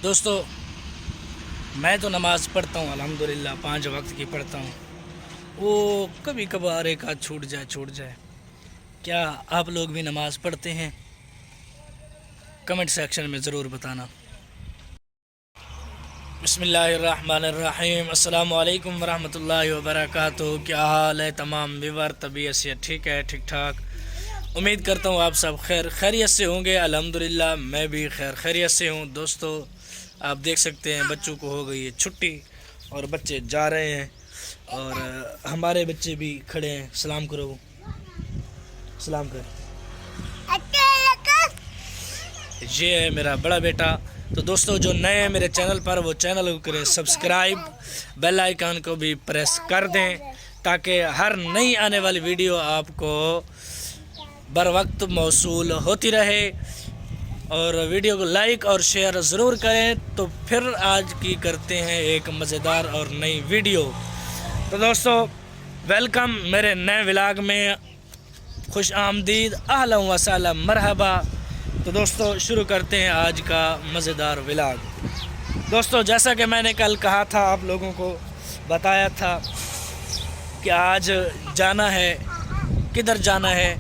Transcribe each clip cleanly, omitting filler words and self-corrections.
دوستو میں تو نماز پڑھتا ہوں الحمدللہ 5 وقت کی پڑھتا ہوں. وہ کبھی کبھار ایک آدھ چھوٹ جائے. کیا آپ لوگ بھی نماز پڑھتے ہیں؟ کمنٹ سیکشن میں ضرور بتانا. بسم اللہ الرحمن الرحیم. السلام علیکم ورحمۃ اللہ وبرکاتہ. کیا حال ہے تمام ویور؟ طبیعت سے ٹھیک ہے؟ ٹھیک ٹھاک. امید کرتا ہوں آپ سب خیریت سے ہوں گے. الحمدللہ میں بھی خیریت سے ہوں. دوستو آپ دیکھ سکتے ہیں بچوں کو ہو گئی ہے چھٹی اور بچے جا رہے ہیں اور ہمارے بچے بھی کھڑے ہیں. سلام کرو. سلام کر. یہ ہے میرا بڑا بیٹا. تو دوستو جو نئے ہیں میرے چینل پر وہ چینل کو کریں سبسکرائب، بیل آئیکن کو بھی پریس کر دیں تاکہ ہر نئی آنے والی ویڈیو آپ کو بر وقت موصول ہوتی رہے. اور ویڈیو کو لائک اور شیئر ضرور کریں. تو پھر آج کی کرتے ہیں ایک مزیدار اور نئی ویڈیو. تو دوستو ویلکم میرے نئے ولاگ میں. خوش آمدید، اہلا و سہلا، مرحبا. تو دوستو شروع کرتے ہیں آج کا مزیدار ولاگ. دوستو جیسا کہ میں نے کل کہا تھا، آپ لوگوں کو بتایا تھا کہ آج جانا ہے. کدھر جانا ہے؟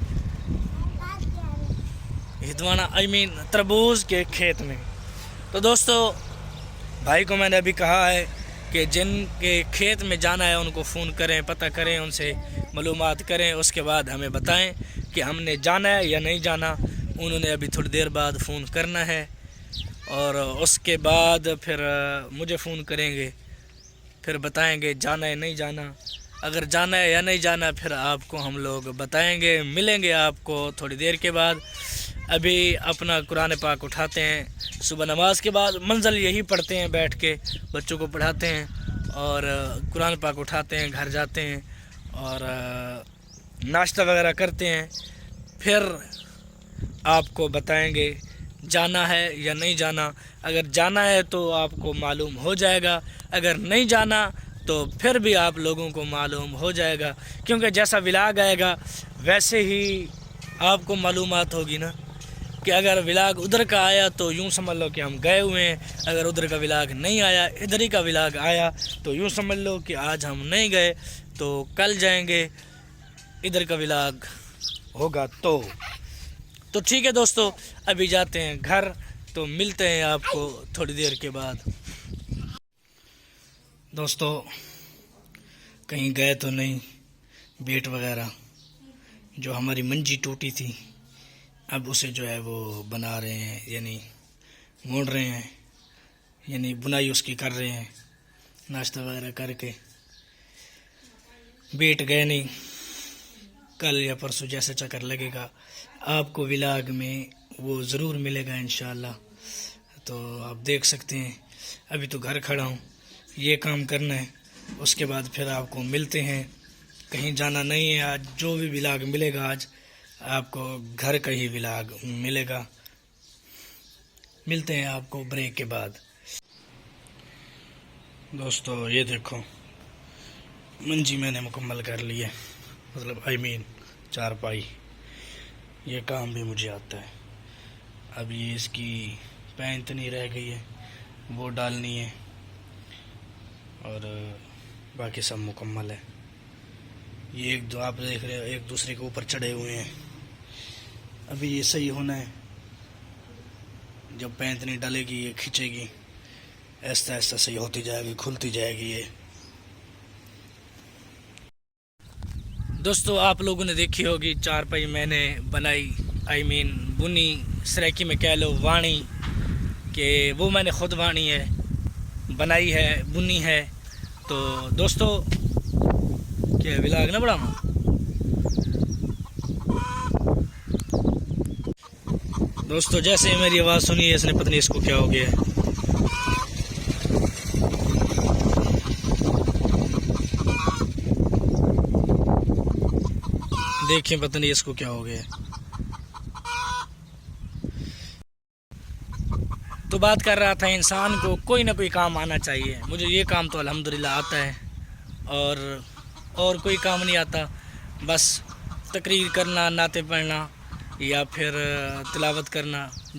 ہدوانا تربوز کے کھیت میں. تو دوستو بھائی کو میں نے ابھی کہا ہے کہ جن کے کھیت میں جانا ہے ان کو فون کریں، پتہ کریں، ان سے معلومات کریں، اس کے بعد ہمیں بتائیں کہ ہم نے جانا ہے یا نہیں جانا. انہوں نے ابھی تھوڑی دیر بعد فون کرنا ہے اور اس کے بعد پھر مجھے فون کریں گے، پھر بتائیں گے جانا ہے نہیں جانا. اگر جانا ہے یا نہیں جانا پھر آپ کو ہم لوگ بتائیں گے. ملیں گے آپ کو تھوڑی دیر کے بعد. ابھی اپنا قرآن پاک اٹھاتے ہیں. صبح نماز کے بعد منزل یہی پڑھتے ہیں، بیٹھ کے بچوں کو پڑھاتے ہیں اور قرآن پاک اٹھاتے ہیں، گھر جاتے ہیں اور ناشتہ وغیرہ کرتے ہیں. پھر آپ کو بتائیں گے جانا ہے یا نہیں جانا. اگر جانا ہے تو آپ کو معلوم ہو جائے گا، اگر نہیں جانا تو پھر بھی آپ لوگوں کو معلوم ہو جائے گا، کیونکہ جیسا ولاگ آئے گا ویسے ہی آپ کو معلومات ہوگی نا. کہ اگر ولاگ ادھر کا آیا تو یوں سمجھ لو کہ ہم گئے ہوئے ہیں، اگر ادھر کا ولاگ نہیں آیا، ادھر ہی کا ولاگ آیا تو یوں سمجھ لو کہ آج ہم نہیں گئے تو کل جائیں گے. ادھر کا ولاگ ہوگا تو ٹھیک ہے دوستو. ابھی جاتے ہیں گھر، تو ملتے ہیں آپ کو تھوڑی دیر کے بعد. دوستو کہیں گئے تو نہیں. بیٹ وغیرہ جو ہماری منجی ٹوٹی تھی اب اسے جو ہے وہ بنا رہے ہیں، یعنی موڑ رہے ہیں، یعنی بنائی اس کی کر رہے ہیں. ناشتہ وغیرہ کر کے بیٹ گئے نہیں. کل یا پرسوں جیسے چکر لگے گا آپ کو ولاگ میں وہ ضرور ملے گا انشاءاللہ. تو آپ دیکھ سکتے ہیں ابھی تو گھر کھڑا ہوں، یہ کام کرنا ہے، اس کے بعد پھر آپ کو ملتے ہیں. کہیں جانا نہیں ہے آج. جو بھی ولاگ ملے گا آج آپ کو گھر کا ہی ولاگ ملے گا. ملتے ہیں آپ کو بریک کے بعد. دوستو یہ دیکھو منجی میں نے مکمل کر لی ہے، مطلب چارپائی. یہ کام بھی مجھے آتا ہے. اب یہ اس کی پینت نہیں رہ گئی ہے، وہ ڈالنی ہے اور باقی سب مکمل ہے. یہ آپ دیکھ رہے ہو ایک دوسرے کے اوپر چڑھے ہوئے ہیں. ابھی یہ صحیح ہونا ہے. جب پینت نہیں ڈالے گی یہ کھینچے گی، ایسا ایسا صحیح ہوتی جائے گی، کھلتی جائے گی. یہ دوستو آپ لوگوں نے دیکھی ہوگی چارپائی میں نے بنائی، بنی، سریکی میں کہہ لو وانی، کہ وہ میں نے خود وانی ہے، بنائی ہے، بنی ہے. تو دوستو کیا ولاگ نہ بڑھانا. دوستو جیسے میری آواز سنی ہے اس نے پتہ نہیں اس کو کیا ہو گیا ہے. دیکھیں پتہ نہیں اس کو کیا ہو گیا. تو بات کر رہا تھا انسان کو کوئی نہ کوئی کام آنا چاہیے. مجھے یہ کام تو الحمدللہ آتا ہے اور کوئی کام نہیں آتا. بس تقریر کرنا، نعتیں پڑھنا یا پھر تلاوت کرنا،